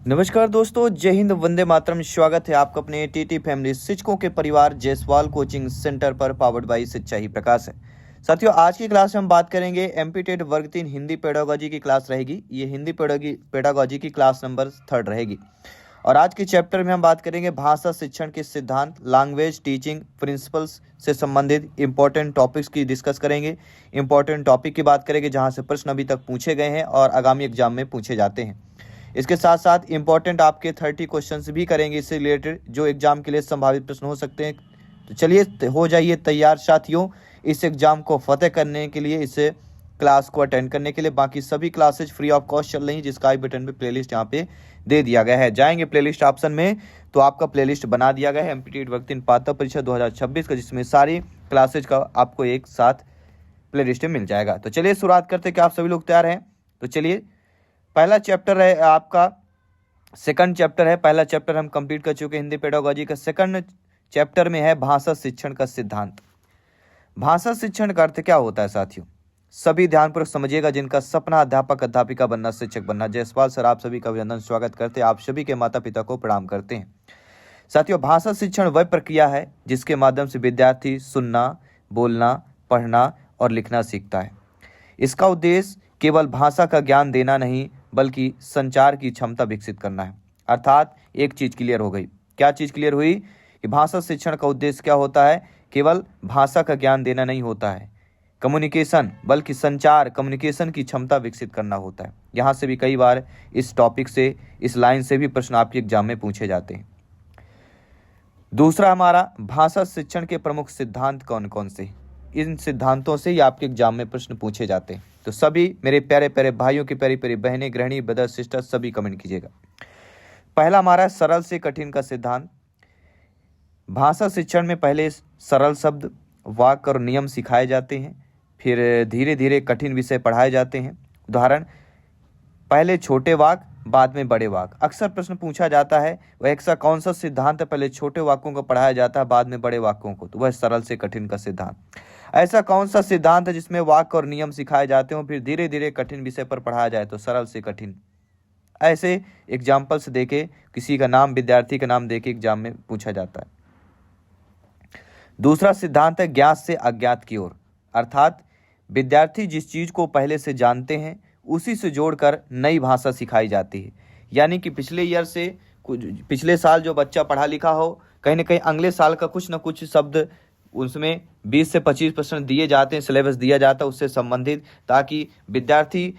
नमस्कार दोस्तों, जय हिंद, वंदे मातरम। स्वागत है आपका अपने टीटी फैमिली शिक्षकों के परिवार जायसवाल कोचिंग सेंटर पर, पावर्ड बाई शिक्षा ही प्रकाश है। साथियों, आज की क्लास में हम बात करेंगे एमपी टेट वर्ग 3 हिंदी पेडागोजी की क्लास रहेगी। ये हिंदी पेडागोजी की क्लास नंबर 3 रहेगी। और आज के चैप्टर में हम बात करेंगे भाषा शिक्षण के सिद्धांत, लैंग्वेज टीचिंग प्रिंसिपल्स से संबंधित इंपॉर्टेंट टॉपिक्स की डिस्कस करेंगे। इंपॉर्टेंट टॉपिक की बात करेंगे जहां से प्रश्न अभी तक पूछे गए हैं और आगामी एग्जाम में पूछे जाते हैं। इसके साथ साथ इंपॉर्टेंट आपके 30 क्वेश्चंस भी करेंगे इससे रिलेटेड, जो एग्जाम के लिए संभावित प्रश्न हो सकते हैं। तो चलिए हो जाइए तैयार साथियों, इस एग्जाम को फतेह करने के लिए, इस क्लास को अटेंड करने के लिए। बाकी सभी क्लासेज फ्री ऑफ कॉस्ट चल रही हैं, जिसका आई बटन पे प्लेलिस्ट यहाँ पे दे दिया गया है। जाएंगे प्लेलिस्ट ऑप्शन में तो आपका प्लेलिस्ट बना दिया गया है एमपीटीईटी वर्ग 3 पात्रता परीक्षा 2026 का, जिसमें सारी क्लासेज का आपको एक साथ प्लेलिस्ट मिल जाएगा। तो चलिए शुरुआत करते हैं। क्या आप सभी लोग तैयार हैं? तो चलिए, पहला चैप्टर है आपका, सेकंड चैप्टर है। पहला चैप्टर हम कंप्लीट कर चुके हैं हिंदी पेडागोजी का। सेकंड चैप्टर में है भाषा शिक्षण का सिद्धांत। भाषा शिक्षण का अर्थ क्या होता है साथियों? सभी ध्यानपूर्वक समझिएगा। जिनका सपना अध्यापक अध्यापिका बनना, शिक्षक बनना, जायसवाल सर आप सभी का अभिनंदन, स्वागत करते हैं। आप सभी के माता पिता को प्रणाम करते हैं। साथियों, भाषा शिक्षण वह प्रक्रिया है जिसके माध्यम से विद्यार्थी सुनना, बोलना, पढ़ना और लिखना सीखता है। इसका उद्देश्य केवल भाषा का ज्ञान देना नहीं, बल्कि संचार की क्षमता विकसित करना है। अर्थात एक चीज क्लियर हो गई। क्या चीज क्लियर हुई? कि भाषा शिक्षण का उद्देश्य क्या होता है? केवल भाषा का ज्ञान देना नहीं होता है, कम्युनिकेशन, बल्कि संचार, कम्युनिकेशन की क्षमता विकसित करना होता है। यहां से भी कई बार इस टॉपिक से, इस लाइन से भी प्रश्न आपके एग्जाम में पूछे जाते हैं। दूसरा हमारा, भाषा शिक्षण के प्रमुख सिद्धांत कौन कौन से? इन सिद्धांतों से ही आपके एग्जाम में प्रश्न पूछे जाते हैं। तो सभी मेरे प्यारे प्यारे भाइयों की, प्यारी प्यारी बहनें, गृहिणी, ब्रदर, सिस्टर, सभी कमेंट कीजिएगा। पहला हमारा है सरल से कठिन का सिद्धांत। भाषा शिक्षण में पहले सरल शब्द, वाक्य और नियम सिखाए जाते हैं, फिर धीरे धीरे कठिन विषय पढ़ाए जाते हैं। उदाहरण, पहले छोटे वाक्य, बाद में बड़े वाक्य। अक्सर प्रश्न पूछा जाता है वह ऐसा कौन सा सिद्धांत है, पहले छोटे वाक्यों को पढ़ाया जाता है, बाद में बड़े वाक्यों को? तो वह सरल से कठिन का सिद्धांत। ऐसा कौन सा सिद्धांत है जिसमें वाक्य और नियम सिखाए जाते हो, फिर धीरे धीरे कठिन विषय पर पढ़ाया जाए? तो सरल से कठिन। ऐसे एग्जाम्पल्स देके, किसी का नाम, विद्यार्थी का नाम देके एग्जाम में पूछा जाता है। दूसरा सिद्धांत है ज्ञात से अज्ञात की ओर। अर्थात विद्यार्थी जिस चीज को पहले से जानते हैं उसी से जोड़कर नई भाषा सिखाई जाती है। यानी कि पिछले साल जो बच्चा पढ़ा लिखा हो, कहीं ना कहीं अगले साल का कुछ ना कुछ शब्द उसमें 20 से 25% दिए जाते हैं, सिलेबस दिया जाता है उससे संबंधित, ताकि विद्यार्थी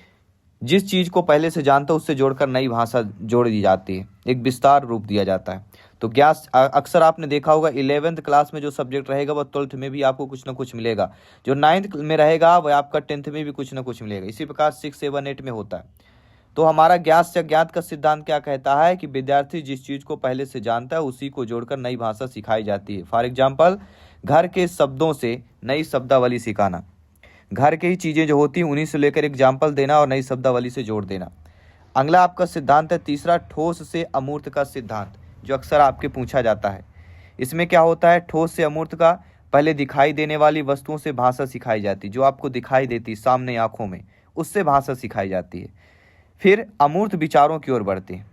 जिस चीज को पहले से जानता है उससे जोड़कर नई भाषा जोड़ दी जाती है, एक विस्तार रूप दिया जाता है। तो ज्ञात, अक्सर आपने देखा होगा 11th क्लास में जो सब्जेक्ट रहेगा वह 12th में भी आपको कुछ ना कुछ मिलेगा, जो 9th में रहेगा वह आपका 10th में भी कुछ ना कुछ मिलेगा। इसी प्रकार 6, 7, 8 में होता है। तो हमारा ज्ञात से अज्ञात का सिद्धांत क्या कहता है? कि विद्यार्थी जिस चीज को पहले से जानता है उसी को जोड़कर नई भाषा सिखाई जाती है। फॉर एग्जाम्पल, घर के शब्दों से नई शब्दावली सिखाना, घर की ही चीजें जो होती हैं उन्हीं से लेकर एग्जाम्पल देना और नई शब्दावली से जोड़ देना। अगला आपका सिद्धांत है तीसरा, ठोस से अमूर्त का सिद्धांत, जो अक्सर आपके पूछा जाता है। इसमें क्या होता है? ठोस से अमूर्त का, पहले दिखाई देने वाली वस्तुओं से भाषा सिखाई जाती है, जो आपको दिखाई देती सामने आंखों में, उससे भाषा सिखाई जाती है। फिर अमूर्त विचारों की ओर बढ़ते हैं,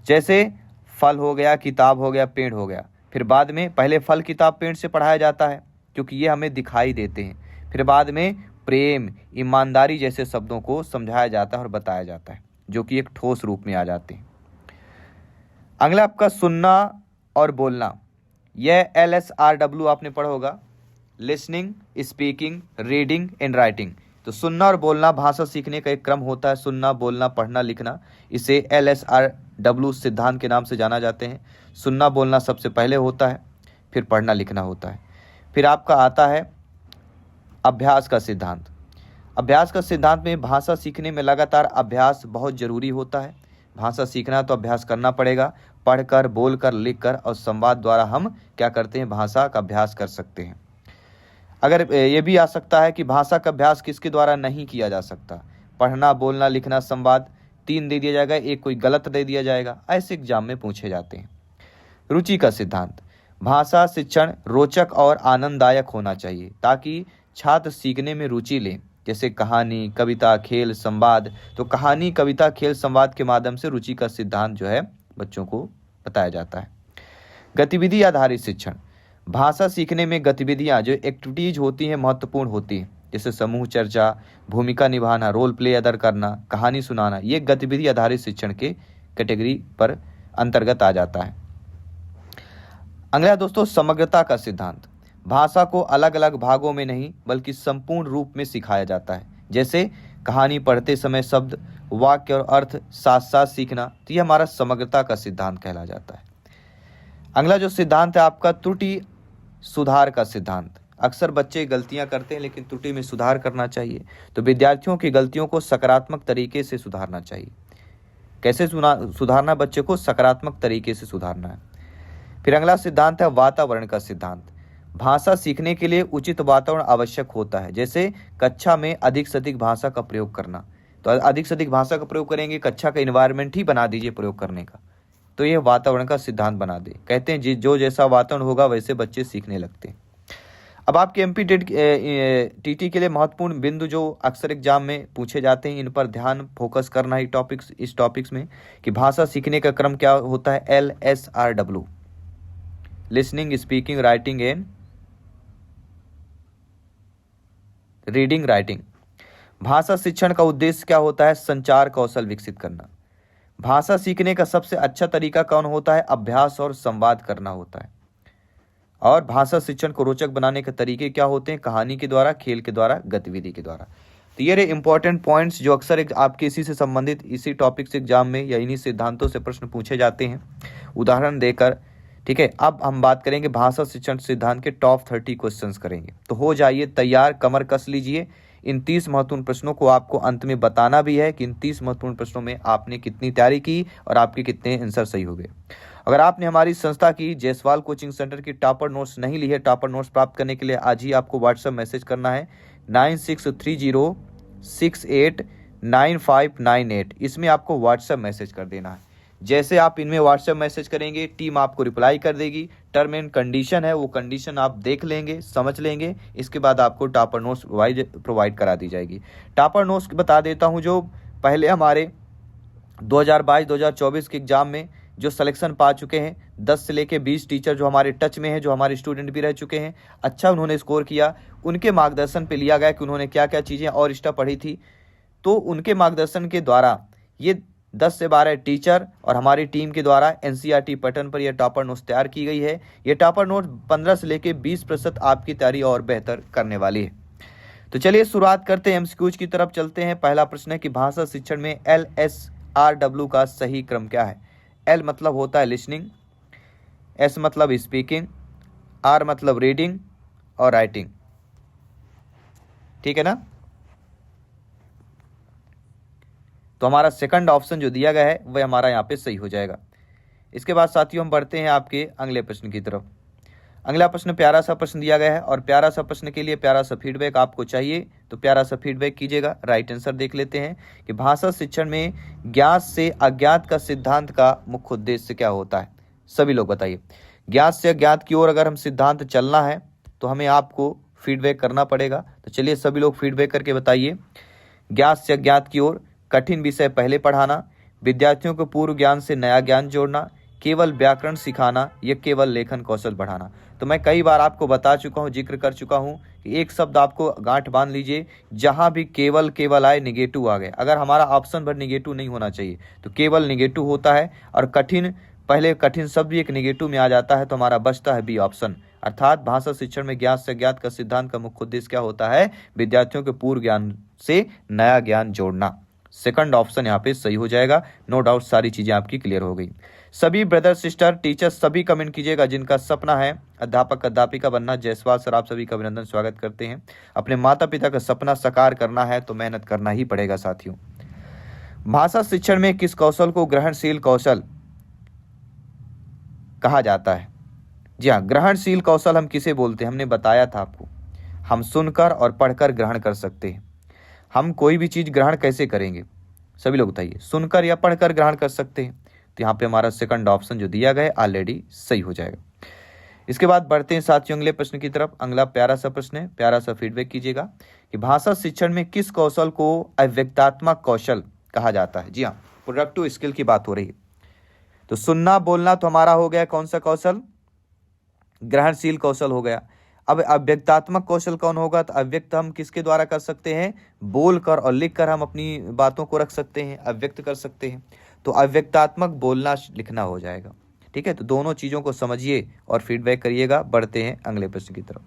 जैसे फल हो गया, किताब हो गया, पेड़ हो गया। फिर बाद में पहले फल, किताब, पेड़ से पढ़ाया जाता है क्योंकि ये हमें दिखाई देते हैं। फिर बाद में प्रेम, ईमानदारी जैसे शब्दों को समझाया जाता है और बताया जाता है, जो कि एक ठोस रूप में आ जाते हैं। अगला आपका सुनना और बोलना। यह LSRW आपने पढ़ा होगा, listening, speaking, reading and writing. तो सुनना और बोलना भाषा सीखने का एक क्रम होता है। सुनना, बोलना, पढ़ना, लिखना, इसे LSRW सिद्धांत के नाम से जाना जाते हैं। सुनना बोलना सबसे पहले होता है, फिर पढ़ना लिखना होता है। फिर आपका आता है अभ्यास का सिद्धांत। अभ्यास का सिद्धांत में भाषा सीखने में लगातार अभ्यास बहुत जरूरी होता है। भाषा सीखना तो अभ्यास करना पड़ेगा, पढ़कर, बोलकर, लिखकर और संवाद द्वारा हम क्या करते हैं? भाषा का अभ्यास कर सकते हैं। अगर ये भी आ सकता है कि भाषा का अभ्यास किसके द्वारा नहीं किया जा सकता? पढ़ना, बोलना, लिखना, संवाद, 3 दे दिया जाएगा, एक कोई गलत दे दिया जाएगा। ऐसे एग्जाम में पूछे जाते हैं। रुचि का सिद्धांत। भाषा शिक्षण रोचक और आनंददायक होना चाहिए ताकि छात्र सीखने में रुचि लें। जैसे कहानी, कविता, खेल, संवाद। तो कहानी, कविता, खेल, संवाद के माध्यम से रुचि का सिद्धांत जो है बच्चों को बताया जाता है। गतिविधि आधारित शिक्षण, भाषा सीखने में गतिविधियां जो एक्टिविटीज होती हैं महत्वपूर्ण होती हैं, जैसे समूह चर्चा, भूमिका निभाना, रोल प्ले अदा करना, कहानी सुनाना, ये गतिविधि आधारित शिक्षण के कैटेगरी पर अंतर्गत आ जाता है। अगला दोस्तों, समग्रता का सिद्धांत, भाषा को अलग अलग भागों में नहीं बल्कि संपूर्ण रूप में सिखाया जाता है। जैसे कहानी पढ़ते समय शब्द, वाक्य और अर्थ साथ साथ सीखना, तो यह हमारा समग्रता का सिद्धांत कहला जाता है। अगला जो सिद्धांत है आपका त्रुटि सुधार का सिद्धांत। अक्सर बच्चे गलतियां करते हैं लेकिन त्रुटि में सुधार करना चाहिए, तो विद्यार्थियों की गलतियों को सकारात्मक तरीके से सुधारना चाहिए। कैसे सुधारना? बच्चे को सकारात्मक तरीके से सुधारना है। फिर अगला सिद्धांत है वातावरण का सिद्धांत। भाषा सीखने के लिए उचित वातावरण आवश्यक होता है। जैसे कक्षा में अधिक से अधिक भाषा का प्रयोग करना, तो अधिक से अधिक भाषा का प्रयोग करेंगे, कक्षा का इन्वायरमेंट ही बना दीजिए प्रयोग करने का, तो यह वातावरण का सिद्धांत बना दे। कहते हैं जो जैसा वातावरण होगा वैसे बच्चे सीखने लगते हैं। अब आपके एमपी टीटी के लिए महत्वपूर्ण बिंदु जो अक्सर एग्जाम में पूछे जाते हैं, इन पर ध्यान फोकस करना है इस टॉपिक्स में, कि भाषा सीखने का क्रम क्या होता है। LSRW, listening, speaking, writing and reading writing. भाषा शिक्षण का उद्देश्य क्या होता है? संचार कौशल विकसित करना। भाषा सीखने का सबसे अच्छा तरीका कौन होता है? अभ्यास और संवाद करना होता है। और भाषा शिक्षण को रोचक बनाने के तरीके क्या होते हैं? कहानी के द्वारा, खेल के द्वारा, गतिविधि के द्वारा। तो ये रहे इंपॉर्टेंट पॉइंट्स जो अक्सर आपके इसी से संबंधित, इसी टॉपिक से एग्जाम में या इन्हीं सिद्धांतों से प्रश्न पूछे जाते हैं उदाहरण देकर। ठीक है, अब हम बात करेंगे भाषा शिक्षण सिद्धांत के टॉप 30 क्वेश्चंस करेंगे। तो हो जाइए तैयार, कमर कस लीजिए। इन 30 महत्वपूर्ण प्रश्नों को आपको अंत में बताना भी है कि इन 30 महत्वपूर्ण प्रश्नों में आपने कितनी तैयारी की और आपके कितने आंसर सही हो गए। अगर आपने हमारी संस्था की जायसवाल कोचिंग सेंटर की टॉपर नोट्स नहीं ली है, टॉपर नोट्स प्राप्त करने के लिए आज ही आपको व्हाट्सएप मैसेज करना है 9630689598। इसमें आपको व्हाट्सएप मैसेज कर देना है। जैसे आप इनमें व्हाट्सएप मैसेज करेंगे, टीम आपको रिप्लाई कर देगी। टर्म एंड कंडीशन है, वो कंडीशन आप देख लेंगे, समझ लेंगे, इसके बाद आपको टॉपर नोट्स प्रोवाइड करा दी जाएगी। टॉपर नोट्स बता देता हूँ, जो पहले हमारे 2022-2024 के एग्जाम में जो सिलेक्शन पा चुके हैं, 10 से लेके 20 टीचर जो हमारे टच में हैं, जो हमारे स्टूडेंट भी रह चुके हैं, अच्छा उन्होंने स्कोर किया, उनके मार्गदर्शन पे लिया गया कि उन्होंने क्या क्या चीज़ें और एक्स्ट्रा पढ़ी थी। तो उनके मार्गदर्शन के द्वारा ये 10 से 12 टीचर और हमारी टीम के द्वारा NCERT पैटर्न पर यह टॉपर नोट्स तैयार की गई है। ये टॉपर नोट 15 से लेके 20% आपकी तैयारी और बेहतर करने वाली है। तो चलिए शुरुआत करते हैं, MCQs की तरफ चलते हैं। पहला प्रश्न है कि भाषा शिक्षण में LSRW का सही क्रम क्या है। L मतलब होता है लिसनिंग, S मतलब स्पीकिंग, R मतलब रीडिंग और राइटिंग। ठीक है ना? तो हमारा सेकंड ऑप्शन जो दिया गया है वह हमारा यहाँ पे सही हो जाएगा। इसके बाद साथियों हम बढ़ते हैं आपके अगले प्रश्न की तरफ। अगला प्रश्न प्यारा सा प्रश्न दिया गया है और प्यारा सा प्रश्न के लिए प्यारा सा फीडबैक आपको चाहिए, तो प्यारा सा फीडबैक कीजिएगा। राइट आंसर देख लेते हैं कि भाषा शिक्षण में ज्ञात से अज्ञात का सिद्धांत का मुख्य उद्देश्य क्या होता है। सभी लोग बताइए। ज्ञात से अज्ञात की ओर अगर हम सिद्धांत चलना है तो हमें आपको फीडबैक करना पड़ेगा। तो चलिए सभी लोग फीडबैक करके बताइए। ज्ञात से अज्ञात की ओर कठिन विषय पहले पढ़ाना, विद्यार्थियों को पूर्व ज्ञान से नया ज्ञान जोड़ना, केवल व्याकरण सिखाना या केवल लेखन कौशल बढ़ाना। तो मैं कई बार आपको बता चुका हूँ, जिक्र कर चुका हूँ कि एक शब्द आपको गांठ बांध लीजिए, जहां भी केवल आए, निगेटिव आ गए। अगर हमारा ऑप्शन भर निगेटिव नहीं होना चाहिए, तो केवल निगेटिव होता है और पहले कठिन शब्द भी एक निगेटिव में आ जाता है, तो हमारा बचता है बी ऑप्शन। अर्थात भाषा शिक्षण में ज्ञात से अज्ञात का सिद्धांत का मुख्य उद्देश्य क्या होता है? विद्यार्थियों के पूर्व ज्ञान से नया ज्ञान जोड़ना। सेकंड ऑप्शन यहाँ पे सही हो जाएगा। नो डाउट सारी चीजें आपकी क्लियर हो गई। सभी ब्रदर सिस्टर टीचर्स सभी कमेंट कीजिएगा जिनका सपना है अध्यापक अध्यापिका बनना। जायसवाल सर आप सभी का अभिनंदन, स्वागत करते हैं। अपने माता पिता का सपना साकार करना है तो मेहनत करना ही पड़ेगा साथियों। भाषा शिक्षण में किस कौशल को ग्रहणशील कौशल कहा जाता है? जी हाँ, ग्रहणशील कौशल हम किसे बोलते हैं? हमने बताया था आपको, हम सुनकर और पढ़कर ग्रहण कर सकते हैं। हम कोई भी चीज ग्रहण कैसे करेंगे? सभी लोग बताइए। सुनकर या पढ़कर ग्रहण कर सकते हैं। तो यहाँ पे हमारा सेकंड ऑप्शन जो दिया गया ऑलरेडी सही हो जाएगा। इसके बाद बढ़ते हैं साथियों अगले प्रश्न की तरफ। अगला प्यारा सा प्रश्न है, प्यारा सा फीडबैक कीजिएगा कि भाषा शिक्षण में किस कौशल को अव्यक्तात्मक कौशल कहा जाता है। जी हाँ, प्रोडक्टिव स्किल की बात हो रही है। तो सुनना बोलना तो हमारा हो गया कौन सा कौशल, ग्रहणशील कौशल हो गया। अब अव्यक्तात्मक कौशल कौन होगा, तो अव्यक्त हम किसके द्वारा कर सकते हैं, बोलकर और लिखकर हम अपनी बातों को रख सकते हैं, अव्यक्त कर सकते हैं। तो अव्यक्तात्मक बोलना लिखना हो जाएगा। ठीक है, तो दोनों चीजों को समझिए और फीडबैक करिएगा। बढ़ते हैं अगले प्रश्न की तरफ।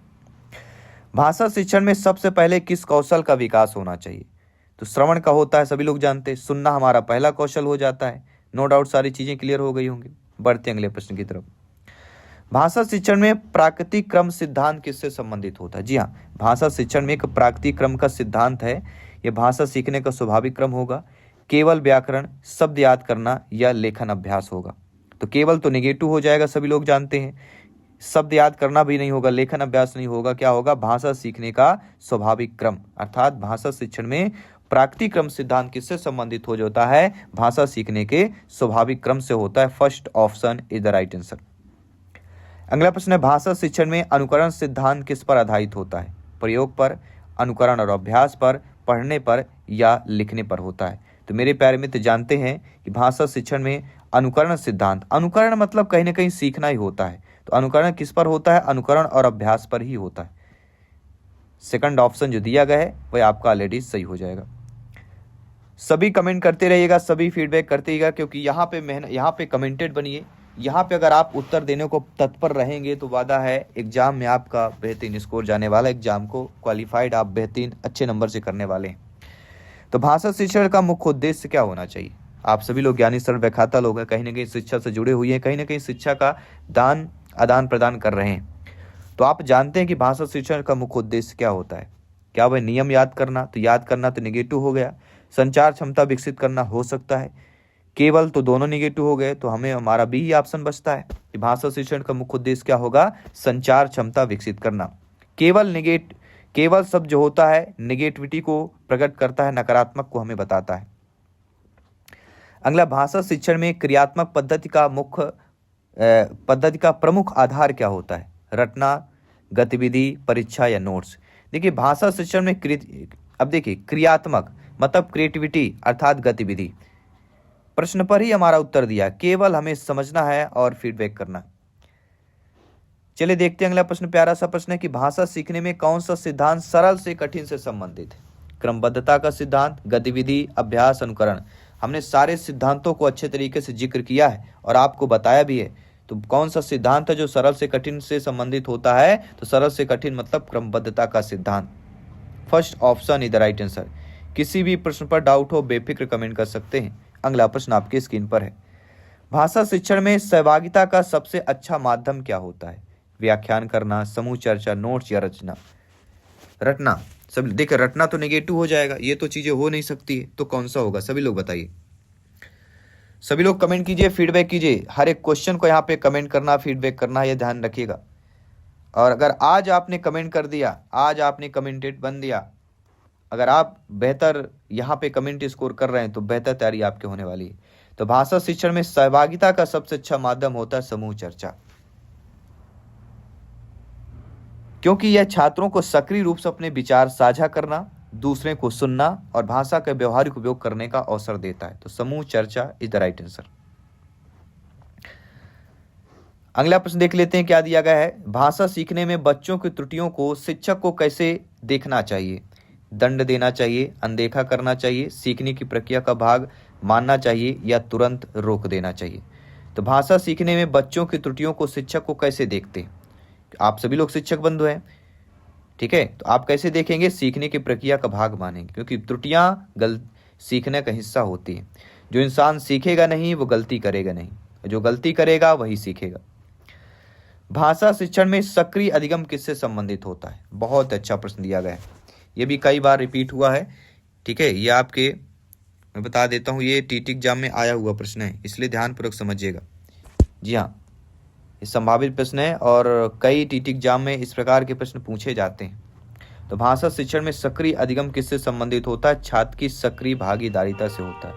भाषा शिक्षण में सबसे पहले किस कौशल का विकास होना चाहिए, तो श्रवण का होता है, सभी लोग जानते हैं। सुनना हमारा पहला कौशल हो जाता है। नो डाउट सारी चीजें क्लियर हो गई होंगी। बढ़ते हैं अगले प्रश्न की तरफ। भाषा शिक्षण में प्राकृतिक क्रम सिद्धांत किससे संबंधित होता है। जी हाँ, भाषा शिक्षण में एक प्राकृतिक क्रम का सिद्धांत है। यह भाषा सीखने का स्वाभाविक क्रम होगा। केवल व्याकरण, शब्द याद करना या लेखन अभ्यास होगा। तो केवल तो नेगेटिव हो जाएगा, सभी लोग जानते हैं। शब्द याद करना भी नहीं होगा, लेखन अभ्यास नहीं होगा। क्या होगा, भाषा सीखने का स्वाभाविक क्रम। अर्थात भाषा शिक्षण में प्राकृतिक क्रम सिद्धांत किससे संबंधित हो जाता है, भाषा सीखने के स्वाभाविक क्रम से होता है। First option is the right answer. अगला प्रश्न है, भाषा शिक्षण में अनुकरण सिद्धांत किस पर आधारित होता है, प्रयोग पर, अनुकरण और अभ्यास पर, पढ़ने पर या लिखने पर होता है। तो मेरे प्यारे मित्र जानते हैं कि भाषा शिक्षण में अनुकरण सिद्धांत, अनुकरण मतलब कहीं ना कहीं सीखना ही होता है। तो अनुकरण किस पर होता है, अनुकरण और अभ्यास पर ही होता है। सेकंड ऑप्शन जो दिया गया है वह आपका ऑलरेडी सही हो जाएगा। सभी कमेंट करते रहिएगा, सभी फीडबैक करते रहिएगा, क्योंकि यहाँ पे कमेंटेड बनिए। यहाँ पे अगर आप उत्तर देने को तत्पर रहेंगे तो वादा है एग्जाम में आपका बेहतरीन स्कोर जाने वाला, एग्जाम को क्वालिफाइड आप बेहतरीन अच्छे नंबर से करने वाले हैं। तो भाषा शिक्षण का मुख्य उद्देश्य क्या होना चाहिए। आप सभी लोग ज्ञानी सरल व्याख्याता लोग हैं, कहीं ना कहीं शिक्षा से जुड़े हुए हैं, कहीं ना कहीं शिक्षा का आदान प्रदान कर रहे हैं। तो आप जानते हैं कि भाषा शिक्षण का मुख्य उद्देश्य क्या होता है। क्या वह नियम याद करना, तो याद करना तो नेगेटिव हो गया। संचार क्षमता विकसित करना हो सकता है, केवल तो दोनों नेगेटिव हो गए। तो हमें हमारा बी ही ऑप्शन बचता है कि भाषा शिक्षण का मुख्य उद्देश्य क्या होगा, संचार क्षमता विकसित करना। केवल शब्द जो होता है नेगेटिविटी को प्रकट करता है, नकारात्मक को हमें बताता है। अगला, भाषा शिक्षण में क्रियात्मक पद्धति का प्रमुख आधार क्या होता है, रटना, गतिविधि, परीक्षा या नोट्स। देखिए भाषा शिक्षण में अब देखिए क्रियात्मक मतलब क्रिएटिविटी अर्थात गतिविधि। प्रश्न पर ही हमारा उत्तर दिया, केवल हमें समझना है और फीडबैक करना। चलिए देखते हैं अगला प्रश्न, प्यारा सा प्रश्न है कि भाषा सीखने में कौन सा सिद्धांत सरल से कठिन से संबंधित है। क्रमबद्धता का सिद्धांत, गतिविधि, अभ्यास, अनुकरण। हमने सारे सिद्धांतों को अच्छे तरीके से जिक्र किया है और आपको बताया भी है। तो कौन सा सिद्धांत है जो सरल से कठिन से संबंधित होता है, तो सरल से कठिन मतलब क्रमबद्धता का सिद्धांत। First option is the right answer. किसी भी प्रश्न पर डाउट हो बेफिक्र कमेंट कर सकते हैं। अगला प्रश्न आपकी स्क्रीन पर है, भाषा शिक्षण में सहभागिता का सबसे अच्छा माध्यम क्या होता है, व्याख्यान करना, समूह चर्चा, नोट्स या रटना। सब देखिए रटना तो नेगेटिव हो जाएगा, ये तो चीजें हो नहीं सकती है, तो कौन सा होगा, सभी लोग बताइए। सभी लोग कमेंट कीजिए, फीडबैक कीजिए। हर एक क्वेश्चन को यहाँ पे कमेंट करना, फीडबैक करना, ये ध्यान रखिएगा। और अगर आज आपने कमेंट कर दिया, आज आपने कमेंटेड बन दिया, अगर आप बेहतर यहाँ पे कमेंट स्कोर कर रहे हैं तो बेहतर तैयारी आपके होने वाली है। तो भाषा शिक्षण में सहभागिता का सबसे अच्छा माध्यम होता है समूह चर्चा, क्योंकि यह छात्रों को सक्रिय रूप से अपने विचार साझा करना, दूसरे को सुनना और भाषा का व्यवहारिक उपयोग करने का अवसर देता है। तो समूह चर्चा इज द राइट आंसर। अगला प्रश्न देख लेते हैं क्या दिया गया है, भाषा सीखने में बच्चों की त्रुटियों को शिक्षक को कैसे देखना चाहिए, दंड देना चाहिए, अनदेखा करना चाहिए, सीखने की प्रक्रिया का भाग मानना चाहिए या तुरंत रोक देना चाहिए। तो भाषा सीखने में बच्चों की त्रुटियों को शिक्षक को कैसे देखते हैं, आप सभी लोग शिक्षक बंधु हैं, ठीक है। तो आप कैसे देखेंगे, सीखने की प्रक्रिया का भाग मानेंगे, क्योंकि त्रुटियां सीखने का हिस्सा होती है। जो इंसान सीखेगा नहीं वो गलती करेगा नहीं, जो गलती करेगा वही सीखेगा। भाषा शिक्षण में सक्रिय अधिगम किससे संबंधित होता है, बहुत अच्छा प्रश्न दिया गया है, ये भी कई बार रिपीट हुआ है, ठीक है। ये आपके मैं बता देता हूँ, ये टीटी एग्जाम में आया हुआ प्रश्न है, इसलिए ध्यानपूर्वक समझिएगा। जी हाँ, ये संभावित प्रश्न है और कई टीटी एग्जाम में इस प्रकार के प्रश्न पूछे जाते हैं। तो भाषा शिक्षण में सक्रिय अधिगम किससे संबंधित होता है, छात्र की सक्रिय भागीदारिता से होता है।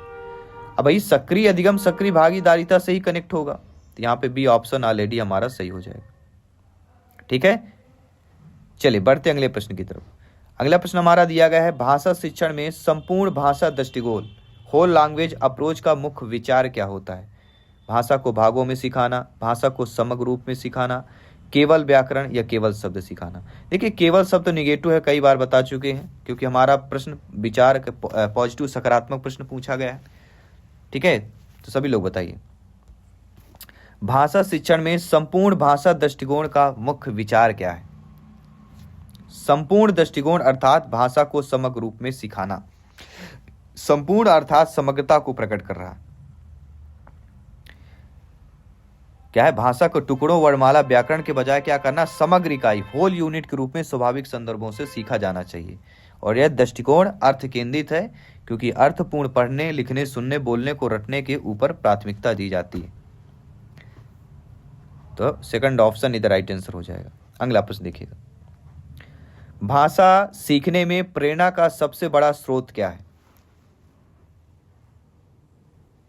अब भाई सक्रिय अधिगम सक्रिय भागीदारिता से ही कनेक्ट होगा, तो यहाँ पे बी ऑप्शन ऑलरेडी हमारा सही हो जाएगा। ठीक है, चलिए बढ़ते अगले प्रश्न की तरफ। अगला प्रश्न हमारा दिया गया है, भाषा शिक्षण में संपूर्ण भाषा दृष्टिकोण होल लैंग्वेज अप्रोच का मुख्य विचार क्या होता है? भाषा को भागों में सिखाना, भाषा को समग्र रूप में सिखाना, केवल व्याकरण या केवल शब्द सिखाना। देखिए केवल शब्द निगेटिव है, कई बार बता चुके हैं, क्योंकि हमारा प्रश्न विचार पॉजिटिव सकारात्मक प्रश्न पूछा गया है। ठीक है, तो सभी लोग बताइए, भाषा शिक्षण में संपूर्ण भाषा दृष्टिकोण का मुख्य विचार क्या है? संपूर्ण दृष्टिकोण अर्थात भाषा को समग्र रूप में सिखाना। संपूर्ण अर्थात समग्रता को प्रकट कर रहा है। क्या है? भाषा को टुकड़ों, वर्णमाला, व्याकरण के बजाय क्या करना? समग्र इकाई, होल यूनिट के रूप में स्वाभाविक संदर्भों से सीखा जाना चाहिए। और यह दृष्टिकोण अर्थ केंद्रित है, क्योंकि अर्थपूर्ण पढ़ने, लिखने, सुनने, बोलने को रटने के ऊपर प्राथमिकता दी जाती है। तो सेकंड ऑप्शन इधर राइट आंसर हो जाएगा। अगला प्रश्न देखिएगा, भाषा सीखने में प्रेरणा का सबसे बड़ा स्रोत क्या है?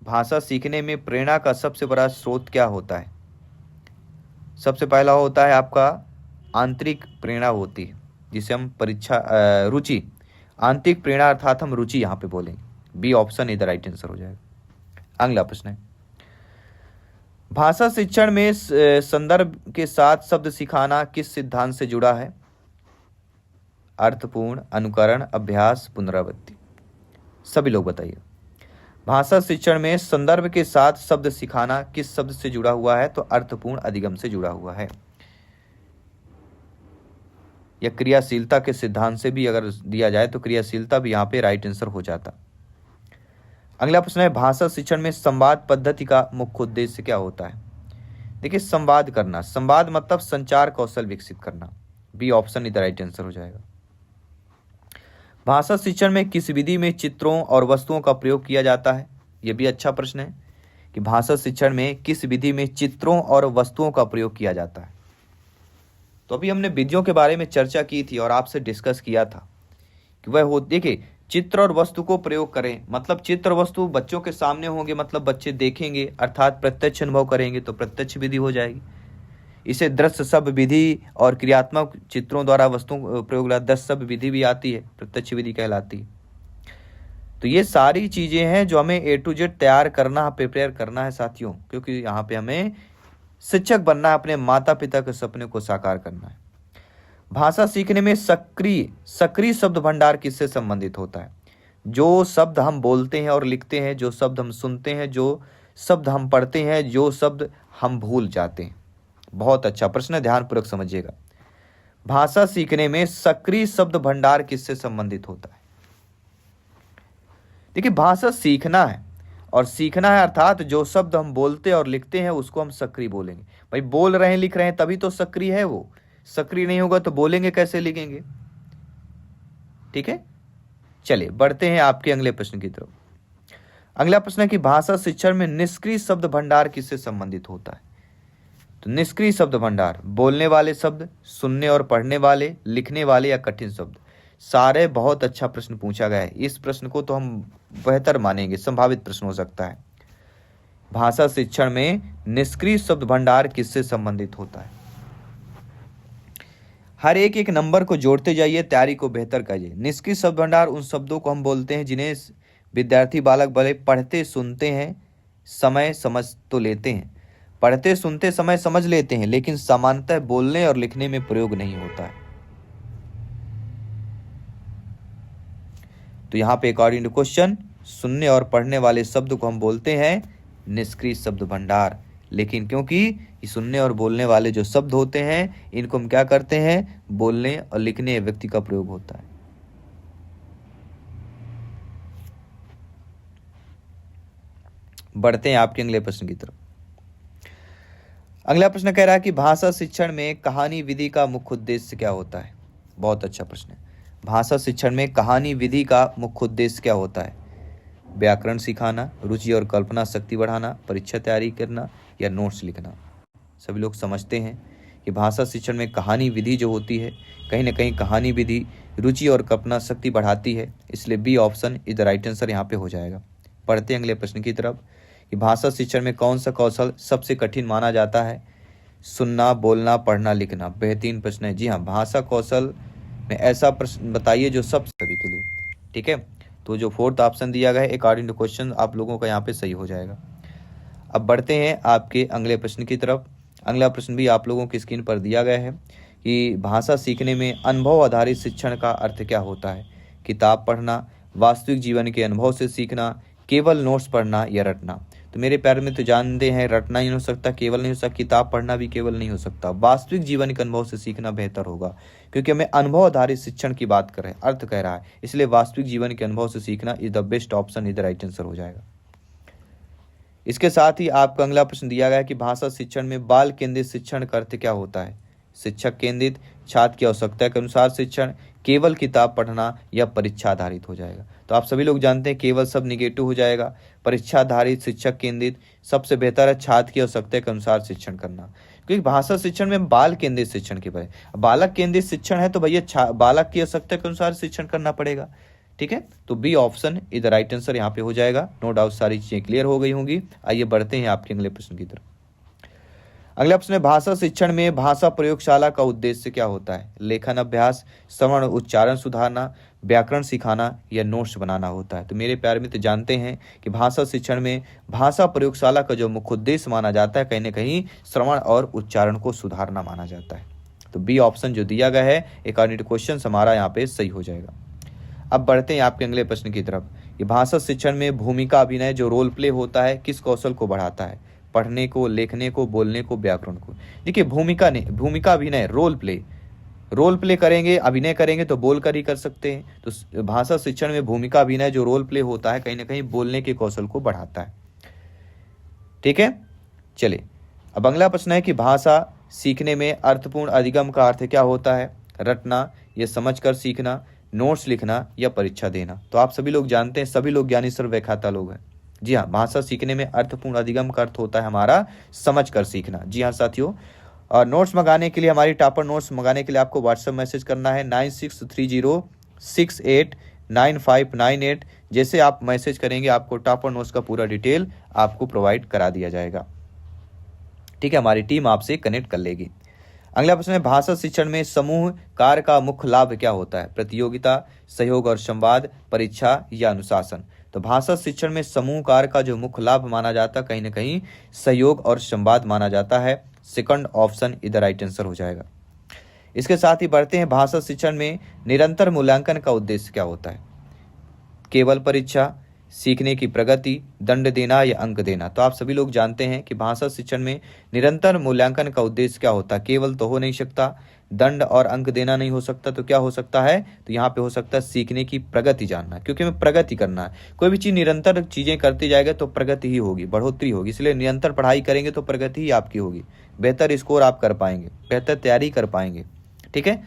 भाषा सीखने में प्रेरणा का सबसे बड़ा स्रोत क्या होता है? सबसे पहला होता है आपका आंतरिक प्रेरणा होती है, जिसे हम रुचि, आंतरिक प्रेरणा अर्थात हम रुचि यहां पे बोलेंगे। बी ऑप्शन इधर राइट आंसर हो जाएगा। अगला प्रश्न है, भाषा शिक्षण में संदर्भ के साथ शब्द सिखाना किस सिद्धांत से जुड़ा है? अर्थपूर्ण, अनुकरण, अभ्यास, पुनरावृत्ति। सभी लोग बताइए, भाषा शिक्षण में संदर्भ के साथ शब्द सिखाना किस शब्द से जुड़ा हुआ है? तो अर्थपूर्ण अधिगम से जुड़ा हुआ है। या क्रियाशीलता के सिद्धांत से भी अगर दिया जाए तो क्रियाशीलता भी यहाँ पे राइट आंसर हो जाता। अगला प्रश्न है, भाषा शिक्षण में संवाद पद्धति का मुख्य उद्देश्य क्या होता है? देखिए संवाद करना, संवाद मतलब संचार कौशल विकसित करना। बी ऑप्शन इधर राइट आंसर हो जाएगा। भाषा शिक्षण में किस विधि में चित्रों और वस्तुओं का प्रयोग किया जाता है? यह भी अच्छा प्रश्न है कि भाषा शिक्षण में किस विधि में चित्रों और वस्तुओं का प्रयोग किया जाता है। तो अभी हमने विधियों के बारे में चर्चा की थी और आपसे डिस्कस किया था कि वह हो, देखिए चित्र और वस्तु को प्रयोग करें, मतलब चित्र वस्तु बच्चों के सामने होंगे, मतलब बच्चे देखेंगे अर्थात प्रत्यक्ष अनुभव करेंगे, तो प्रत्यक्ष विधि हो जाएगी। इसे दृश्य शब्द विधि और क्रियात्मक चित्रों द्वारा वस्तुओं प्रयोग दृश्य शब्द विधि भी आती है, प्रत्यक्ष विधि कहलाती है। तो ये सारी चीजें हैं जो हमें A to Z तैयार करना, प्रिपेयर करना है साथियों, क्योंकि यहाँ पे हमें शिक्षक बनना है, अपने माता पिता के सपने को साकार करना है। भाषा सीखने में सक्रिय शब्द भंडार किससे संबंधित होता है? जो शब्द हम बोलते हैं और लिखते हैं, जो शब्द हम सुनते हैं, जो शब्द हम पढ़ते हैं, जो शब्द हम भूल जाते हैं। बहुत अच्छा प्रश्न है, ध्यानपूर्वक समझिएगा। भाषा सीखने में सक्रिय शब्द भंडार किससे संबंधित होता है? देखिए भाषा सीखना है, और सीखना है अर्थात जो शब्द हम बोलते और लिखते हैं उसको हम सक्रिय बोलेंगे। भाई बोल रहे हैं, लिख रहे हैं, तभी तो सक्रिय है। वो सक्रिय नहीं होगा तो बोलेंगे कैसे, लिखेंगे? ठीक है, चलिए बढ़ते हैं आपके अगले प्रश्न की तरफ। अगला प्रश्न है कि भाषा शिक्षण में निष्क्रिय शब्द भंडार किससे संबंधित होता है? तो निष्क्रिय शब्द भंडार, बोलने वाले शब्द, सुनने और पढ़ने वाले, लिखने वाले या कठिन शब्द। सारे बहुत अच्छा प्रश्न पूछा गया है। इस प्रश्न को तो हम बेहतर मानेंगे, संभावित प्रश्न हो सकता है। भाषा शिक्षण में निष्क्रिय शब्द भंडार किससे संबंधित होता है? हर एक नंबर को जोड़ते जाइए, तैयारी को बेहतर करिए। निष्क्रिय शब्द भंडार उन शब्दों को हम बोलते हैं जिन्हें विद्यार्थी बालक भले पढ़ते सुनते हैं, समय समझ तो लेते हैं, पढ़ते सुनते समय समझ लेते हैं, लेकिन सामान्यतः बोलने और लिखने में प्रयोग नहीं होता है। तो यहाँ पे अकॉर्डिंग टू क्वेश्चन, सुनने और पढ़ने वाले शब्द को हम बोलते हैं निष्क्रिय शब्द भंडार, लेकिन क्योंकि ये सुनने और बोलने वाले जो शब्द होते हैं इनको हम क्या करते हैं, बोलने और लिखने व्यक्ति का प्रयोग होता है। बढ़ते हैं आपके अगले प्रश्न की तरफ। अगला प्रश्न कह रहा है कि भाषा शिक्षण में कहानी विधि का मुख्य उद्देश्य क्या होता है? बहुत अच्छा प्रश्न है। भाषा शिक्षण में कहानी विधि का मुख्य उद्देश्य क्या होता है? व्याकरण सिखाना, रुचि और कल्पना शक्ति बढ़ाना, परीक्षा तैयारी करना या नोट्स लिखना। सभी लोग समझते हैं कि भाषा शिक्षण में कहानी विधि जो होती है, कहीं ना कहीं कहानी विधि रुचि और कल्पना शक्ति बढ़ाती है, इसलिए B option is the right answer यहाँ पे हो जाएगा। पढ़ते हैं अगले प्रश्न की तरफ कि भाषा शिक्षण में कौन सा कौशल सबसे कठिन माना जाता है? सुनना, बोलना, पढ़ना, लिखना। बेहतरीन प्रश्न है। जी हाँ, भाषा कौशल में ऐसा प्रश्न बताइए जो सब सभी के लिए। ठीक है, तो जो फोर्थ ऑप्शन दिया गया है अकॉर्डिंग टू क्वेश्चन आप लोगों का यहाँ पे सही हो जाएगा। अब बढ़ते हैं आपके अगले प्रश्न की तरफ। अगला प्रश्न भी आप लोगों की स्क्रीन पर दिया गया है कि भाषा सीखने में अनुभव आधारित शिक्षण का अर्थ क्या होता है। किताब पढ़ना, वास्तविक जीवन के अनुभव से सीखना, केवल नोट्स पढ़ना या रटना। तो मेरे प्यारे में तो जानते हैं रटना ही नहीं हो सकता, केवल नहीं हो सकता, किताब पढ़ना भी केवल नहीं हो सकता। वास्तविक जीवन के अनुभव से सीखना बेहतर होगा, क्योंकि हमें अनुभव आधारित शिक्षण की बात कर रहे हैं, अर्थ कह रहा है, इसलिए वास्तविक जीवन के अनुभव से सीखना is the best option, is the right answer हो जाएगा। इसके साथ ही आपका अगला प्रश्न दिया गया है कि भाषा शिक्षण में बाल केंद्रित शिक्षण का अर्थ क्या होता है। शिक्षक केंद्रित, छात्र की आवश्यकता के अनुसार शिक्षण, केवल किताब पढ़ना या परीक्षा आधारित हो जाएगा। तो आप सभी लोग जानते हैं केवल सब निगेटिव हो जाएगा। परीक्षा आधारित, शिक्षक केंद्रित, सबसे बेहतर है छात्र की आवश्यकता के अनुसार शिक्षण करना, क्योंकि भाषा शिक्षण में बाल केंद्रित शिक्षण की बात, बालक केंद्रित शिक्षण है तो भैया बालक की आवश्यकता के अनुसार शिक्षण करना पड़ेगा। ठीक है, तो B option is the right answer यहाँ पे हो जाएगा। नो डाउट सारी चीजें क्लियर हो गई होंगी। आइए बढ़ते हैं आपके अगले प्रश्न की तरफ। अगला प्रश्न है भाषा शिक्षण में भाषा प्रयोगशाला का उद्देश्य क्या होता है। लेखन अभ्यास, श्रवण उच्चारण सुधारना, व्याकरण सिखाना या नोट्स बनाना होता है। तो मेरे प्यारे मित्र जानते हैं कि भाषा शिक्षण में भाषा प्रयोगशाला का जो मुख्य उद्देश्य माना जाता है, कहीं ना कहीं श्रवण और उच्चारण को सुधारना माना जाता है। तो बी ऑप्शन जो दिया गया है अकॉर्डिंग टू क्वेश्चन हमारा यहाँ पे सही हो जाएगा। अब बढ़ते हैं आपके अगले प्रश्न की तरफ। ये भाषा शिक्षण में भूमिका अभिनय जो रोल प्ले होता है किस कौशल को बढ़ाता है। पढ़ने को, लिखने को, बोलने को, व्याकरण को। देखिए भूमिका अभिनय, रोल प्ले करेंगे, अभिनय करेंगे तो बोल कर ही कर सकते हैं। तो भाषा शिक्षण में भूमिका अभिनय जो रोल प्ले होता है कहीं ना कहीं बोलने के कौशल को बढ़ाता है। ठीक है, चलिए अब अगला प्रश्न है कि भाषा सीखने में अर्थपूर्ण अधिगम का अर्थ क्या होता है। रटना, ये समझकर सीखना, नोट्स लिखना या परीक्षा देना। तो आप सभी लोग जानते हैं, सभी लोग ज्ञानी सर्वव्याख्याता लोग हैं। जी हाँ, भाषा सीखने में अर्थपूर्ण अधिगम का अर्थ होता है हमारा समझकर सीखना। जी हाँ साथियों, और नोट्स मंगाने के लिए, हमारी टॉपर नोट्स मंगाने के लिए आपको व्हाट्सएप मैसेज करना है 9630689598। जैसे आप मैसेज करेंगे आपको टॉपर नोट्स का पूरा डिटेल आपको प्रोवाइड करा दिया जाएगा। ठीक है, हमारी टीम आपसे कनेक्ट कर लेगी। अगला प्रश्न है भाषा शिक्षण में समूह कार्य का मुख्य लाभ क्या होता है। प्रतियोगिता, सहयोग और संवाद, परीक्षा या अनुशासन। तो भाषा शिक्षण में समूह कार्य का जो मुख्य लाभ माना जाता है कहीं ना कहीं सहयोग और संवाद माना जाता है। सेकंड ऑप्शन इधर राइट आंसर हो जाएगा। इसके साथ ही बढ़ते हैं भाषा शिक्षण में निरंतर मूल्यांकन का उद्देश्य क्या होता है। केवल परीक्षा, सीखने की प्रगति, दंड देना या अंक देना। तो आप सभी लोग जानते हैं कि भाषा शिक्षण में निरंतर मूल्यांकन का उद्देश्य क्या होता है। केवल तो हो नहीं सकता, दंड और अंक देना नहीं हो सकता, तो क्या हो सकता है, तो यहाँ पे हो सकता है सीखने की प्रगति जानना, क्योंकि हमें प्रगति करना है। कोई भी चीज निरंतर चीजें करते जाएगा तो प्रगति ही होगी, बढ़ोतरी होगी, इसलिए निरंतर पढ़ाई करेंगे तो प्रगति ही आपकी होगी, बेहतर स्कोर आप कर पाएंगे, बेहतर तैयारी कर पाएंगे। ठीक है,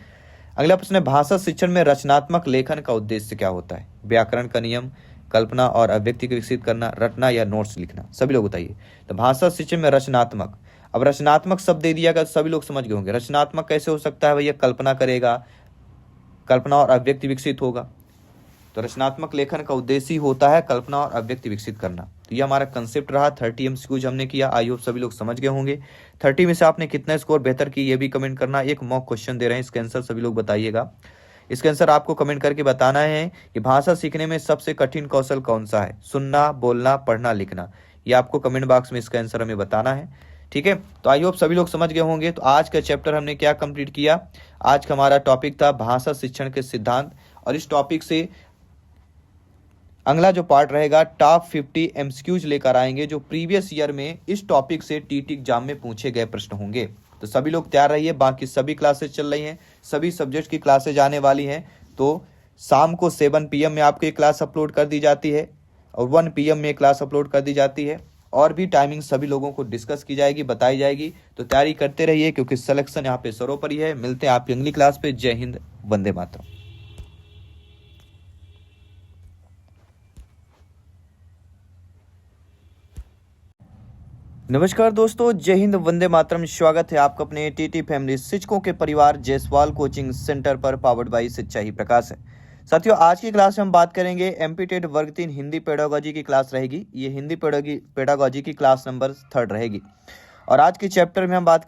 अगला प्रश्न है भाषा शिक्षण में रचनात्मक लेखन का उद्देश्य क्या होता है। व्याकरण का नियम, कल्पना और अभिव्यक्ति को विकसित करना, रटना या नोट्स लिखना। सभी लोग बताइए। तो भाषा शिक्षण में रचनात्मक, अब रचनात्मक शब्द दे दिया गया तो सभी लोग समझ गए होंगे। रचनात्मक कैसे हो सकता है भैया, कल्पना करेगा, कल्पना और अभिव्यक्ति विकसित होगा। तो रचनात्मक लेखन का उद्देश्य ही होता है कल्पना और अभिव्यक्ति विकसित करना। तो ये हमारा कंसेप्ट रहा। 30 MCQ हमने किया, आई होप सभी लोग समझ गए होंगे। 30 में से आपने कितना स्कोर बेहतर की ये भी कमेंट करना। एक मॉक क्वेश्चन दे रहे हैं, इसका आंसर सभी लोग बताइएगा। इसका आंसर आपको कमेंट करके बताना है कि भाषा सीखने में सबसे कठिन कौशल कौन सा है। सुनना, बोलना, पढ़ना, लिखना। ये आपको कमेंट बॉक्स में इसका आंसर हमें बताना है। ठीक है, तो आई होप सभी लोग समझ गए होंगे। तो आज का चैप्टर हमने क्या कंप्लीट किया। आज का हमारा टॉपिक था भाषा शिक्षण के सिद्धांत, और इस टॉपिक से अगला जो पार्ट रहेगा टॉप 50 MCQs लेकर आएंगे जो प्रीवियस ईयर में इस टॉपिक से टीटी एग्जाम में पूछे गए प्रश्न होंगे। तो सभी लोग तैयार रहिए। बाकी सभी क्लासेस चल रही हैं, सभी सब्जेक्ट की क्लासेज आने वाली हैं। तो शाम को 7 PM में आपको एक क्लास अपलोड कर दी जाती है और 1 PM में एक क्लास अपलोड कर दी जाती है, और भी टाइमिंग सभी लोगों को डिस्कस की जाएगी, बताई जाएगी। तो तैयारी करते रहिए, क्योंकि सिलेक्शन यहाँ पे सर्वोपरि है। मिलते हैं आपकी अगली क्लास पे। जय हिंद, वंदे मातरम। नमस्कार दोस्तों, जय हिंद, वंदे मातरम। स्वागत है आपका अपने टीटी फैमिली शिक्षकों के परिवार जायसवाल कोचिंग सेंटर पर, पावर्ड बाय सच्चाई प्रकाश है। साथियों, आज की क्लास में हम बात करेंगे एमपीटेड वर्ग 3 हिंदी पेडागोजी की क्लास रहेगी। ये हिंदी पेडागोजी की क्लास नंबर 3 रहेगी। और आज के चैप्टर में हम बात